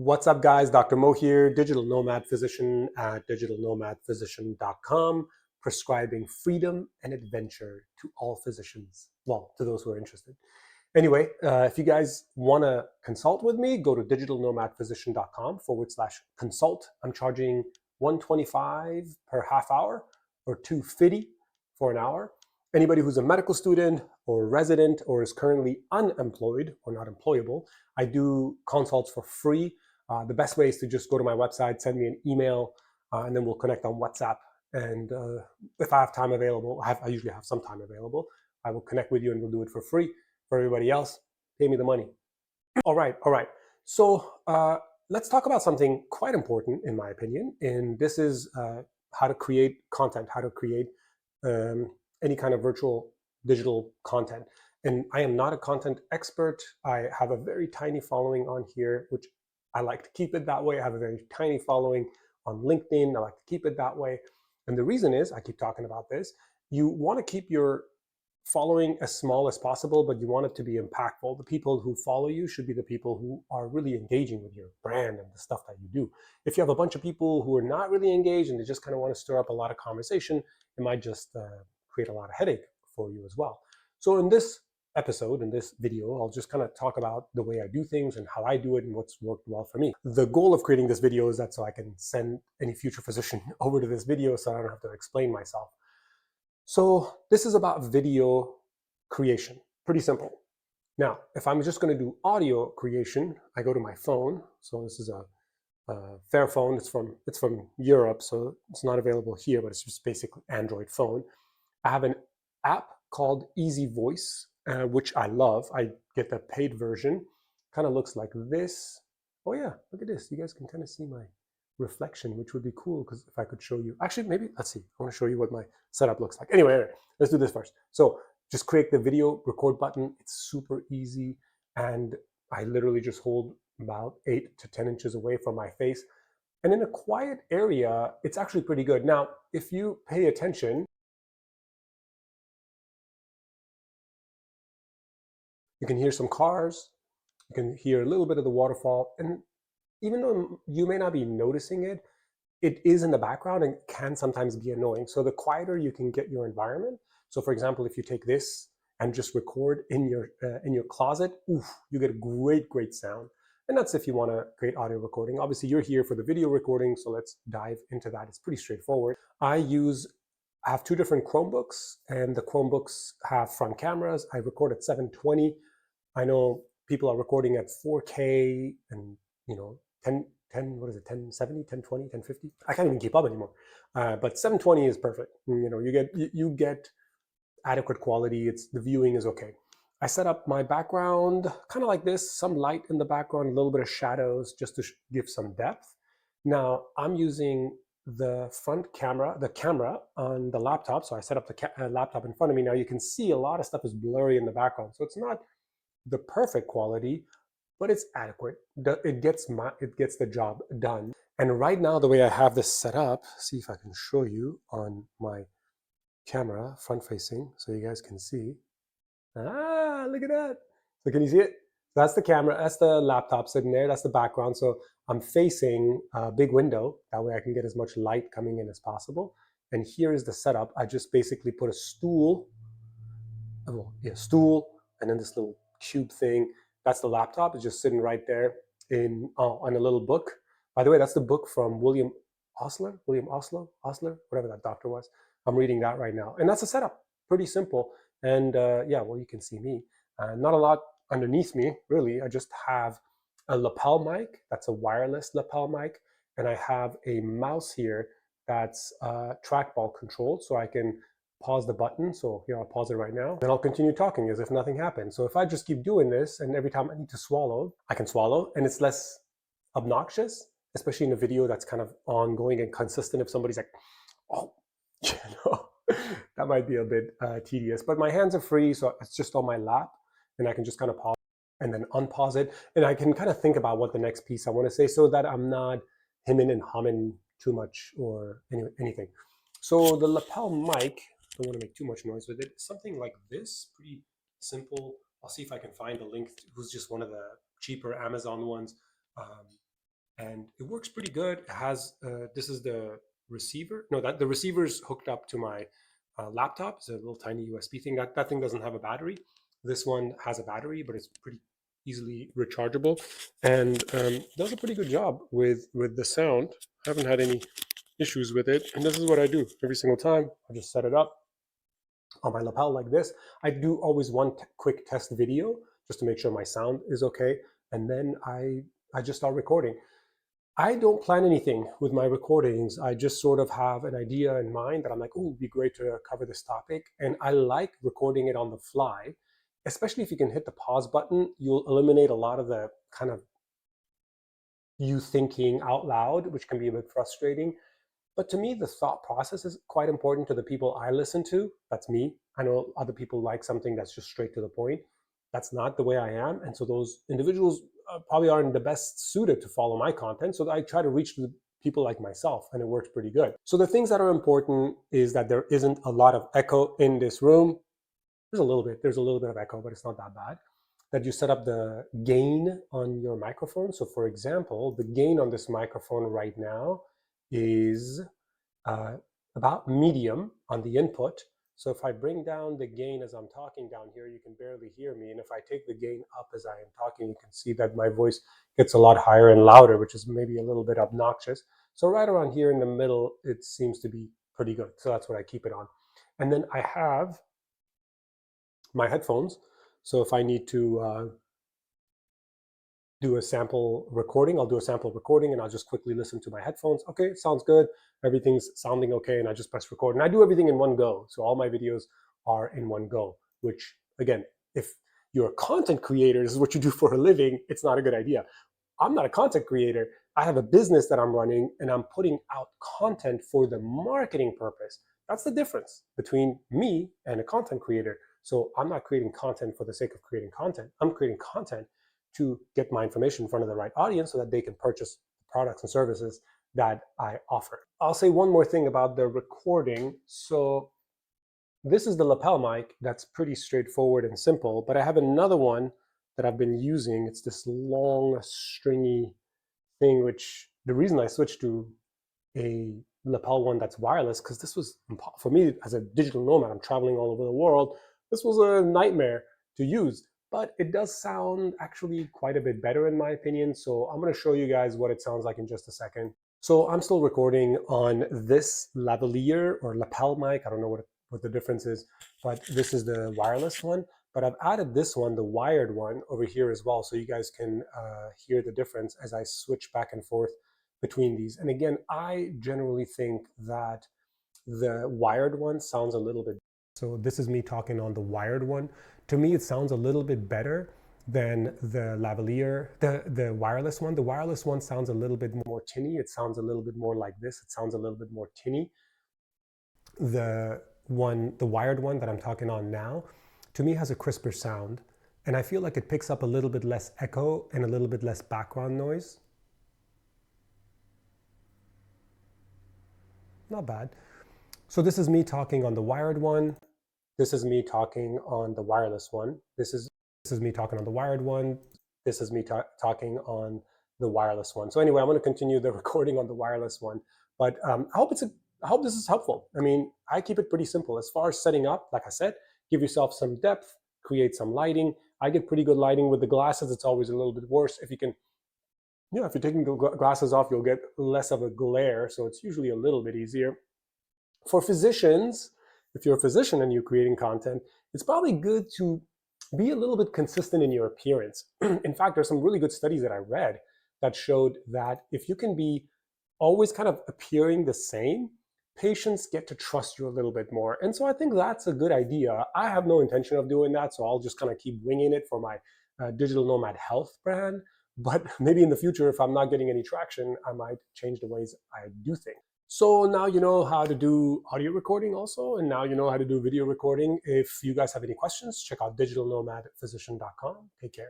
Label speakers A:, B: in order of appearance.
A: What's up, guys? Dr. Mo here, digital nomad physician at digitalnomadphysician.com, prescribing freedom and adventure to all physicians. Well, to those who are interested. Anyway, if you guys want to consult with me, go to digitalnomadphysician.com/consult. I'm charging $125 per half hour or $250 for an hour. Anybody who's a medical student or resident or is currently unemployed or not employable, I do consults for free. The best way is to just go to my website, send me an email, and then we'll connect on WhatsApp. And if I have time available, I usually have some time available, I will connect with you and we'll do it for free. For everybody else, pay me the money. All right. So let's talk about something quite important, in my opinion, and this is how to create content, how to create any kind of virtual digital content. And I am not a content expert. I have a very tiny following on here, which I like to keep it that way. I have a very tiny following on LinkedIn. I like to keep it that way. And the reason is, I keep talking about this, you want to keep your following as small as possible, but you want it to be impactful. The people who follow you should be the people who are really engaging with your brand and the stuff that you do. If you have a bunch of people who are not really engaged and they just kind of want to stir up a lot of conversation, it might just create a lot of headache for you as well. So in this episode, in this video, I'll just kind of talk about the way I do things and how I do it and what's worked well for me. The goal of creating this video is that so I can send any future physician over to this video so I don't have to explain myself. So this is about video creation. Pretty simple. Now, if I'm just going to do audio creation, I go to my phone. So this is a Fairphone. It's from Europe, so it's not available here, but it's just basically Android phone. I have an app called Easy Voice, which I love. I get the paid version. Kind of looks like this. Oh yeah, look at this. You guys can kind of see my reflection, which would be cool because if I could show you, actually, maybe, let's see. I want to show you what my setup looks like. Anyway, let's do this first. So just click the video record button. It's super easy. And I literally just hold about 8 to 10 inches away from my face. And in a quiet area, it's actually pretty good. Now, if you pay attention, you can hear some cars. You can hear a little bit of the waterfall. And even though you may not be noticing it, it is in the background and can sometimes be annoying. So the quieter you can get your environment. So for example, if you take this and just record in your closet, you get a great sound. And that's if you want to create audio recording. Obviously, you're here for the video recording, so let's dive into that. It's pretty straightforward. I have 2 different Chromebooks, and the Chromebooks have front cameras. I record at 720. I know people are recording at 4K and 1070, 1020, 1050. I can't even keep up anymore. But 720 is perfect. You get adequate quality. The viewing is okay. I set up my background kind of like this, some light in the background, a little bit of shadows just to give some depth. Now I'm using the front camera, the camera on the laptop. So I set up the laptop in front of me. Now you can see a lot of stuff is blurry in the background. So it's not the perfect quality, but it's adequate. It gets the job done. And right now, the way I have this set up, see if I can show you on my camera, front facing, so you guys can see. Look at that. So can you see it? That's the camera, that's the laptop sitting there, that's the background. So I'm facing a big window. That way I can get as much light coming in as possible. And here is the setup. I just basically put a stool, and then this little cube thing. That's the laptop. It's just sitting right there on a little book. By the way, that's the book from William Osler, whatever that doctor was. I'm reading that right now. And that's a setup. Pretty simple. And you can see me. Not a lot underneath me, really. I just have a lapel mic. That's a wireless lapel mic. And I have a mouse here that's trackball controlled, so I can pause the button. So here, I'll pause it right now. Then I'll continue talking as if nothing happened. So if I just keep doing this, and every time I need to swallow, I can swallow, and it's less obnoxious, especially in a video that's kind of ongoing and consistent. If somebody's like, oh, that might be a bit tedious. But my hands are free, so it's just on my lap, and I can just kind of pause and then unpause it. And I can kind of think about what the next piece I want to say so that I'm not hemming and humming too much or anything. So the lapel mic, don't want to make too much noise with it. Something like this, pretty simple. I'll see if I can find a link. It was just one of the cheaper Amazon ones. and it works pretty good. It has this is the receiver. No, that the receiver's hooked up to my laptop. It's a little tiny USB thing. That thing doesn't have a battery. This one has a battery, but it's pretty easily rechargeable, and does a pretty good job with the sound. I haven't had any issues with it, and this is what I do every single time. I just set it up on my lapel like this. I do always one quick test video just to make sure my sound is okay, and then I just start recording. I don't plan anything with my recordings. I just sort of have an idea in mind that I'm like, oh, it'd be great to cover this topic. And I like recording it on the fly, especially if you can hit the pause button. You'll eliminate a lot of the kind of you thinking out loud, which can be a bit frustrating. But to me, the thought process is quite important to the people I listen to. That's me. I know other people like something that's just straight to the point. That's not the way I am. And so those individuals probably aren't the best suited to follow my content. So I try to reach the people like myself, and it works pretty good. So the things that are important is that there isn't a lot of echo in this room. There's a little bit of echo, but it's not that bad. That you set up the gain on your microphone. So for example, the gain on this microphone right now is about medium on the input. So if I bring down the gain as I'm talking down here, you can barely hear me. And if I take the gain up as I am talking, you can see that my voice gets a lot higher and louder, which is maybe a little bit obnoxious. So right around here in the middle, it seems to be pretty good. So that's what I keep it on. And then I have my headphones. So if I need to do a sample recording, I'll do a sample recording and I'll just quickly listen to my headphones. Okay, sounds good. Everything's sounding okay. And I just press record. And I do everything in one go. So all my videos are in one go, which again, if you're a content creator, this is what you do for a living, it's not a good idea. I'm not a content creator. I have a business that I'm running and I'm putting out content for the marketing purpose. That's the difference between me and a content creator. So I'm not creating content for the sake of creating content. I'm creating content to get my information in front of the right audience so that they can purchase the products and services that I offer. I'll say one more thing about the recording. So this is the lapel mic. That's pretty straightforward and simple, but I have another one that I've been using. It's this long, stringy thing, which the reason I switched to a lapel one that's wireless, because this was, for me as a digital nomad, I'm traveling all over the world, this was a nightmare to use. But it does sound actually quite a bit better in my opinion. So I'm going to show you guys what it sounds like in just a second. So I'm still recording on this lavalier or lapel mic. I don't know what the difference is, but this is the wireless one. But I've added this one, the wired one, over here as well. So you guys can hear the difference as I switch back and forth between these. And again, I generally think that the wired one sounds a little bit. So this is me talking on the wired one. To me, it sounds a little bit better than the lavalier, the wireless one. The wireless one sounds a little bit more tinny. It sounds a little bit more like this. It sounds a little bit more tinny. The wired one that I'm talking on now, to me has a crisper sound. And I feel like it picks up a little bit less echo and a little bit less background noise. Not bad. So this is me talking on the wired one. This is me talking on the wireless one. This is me talking on the wired one. This is me talking on the wireless one. So anyway, I'm going to continue the recording on the wireless one. But I hope this is helpful. I mean, I keep it pretty simple. As far as setting up, like I said, give yourself some depth, create some lighting. I get pretty good lighting with the glasses. It's always a little bit worse. If you can, if you're taking the glasses off, you'll get less of a glare. So it's usually a little bit easier. For physicians, if you're a physician and you're creating content, it's probably good to be a little bit consistent in your appearance. In fact, there's some really good studies that I read that showed that if you can be always kind of appearing the same, patients get to trust you a little bit more. And so I think that's a good idea. I have no intention of doing that, so I'll just kind of keep winging it for my digital nomad health brand. But maybe in the future, if I'm not getting any traction, I might change the ways I do things. So now you know how to do audio recording also, and now you know how to do video recording. If you guys have any questions, check out digitalnomadphysician.com. Take care.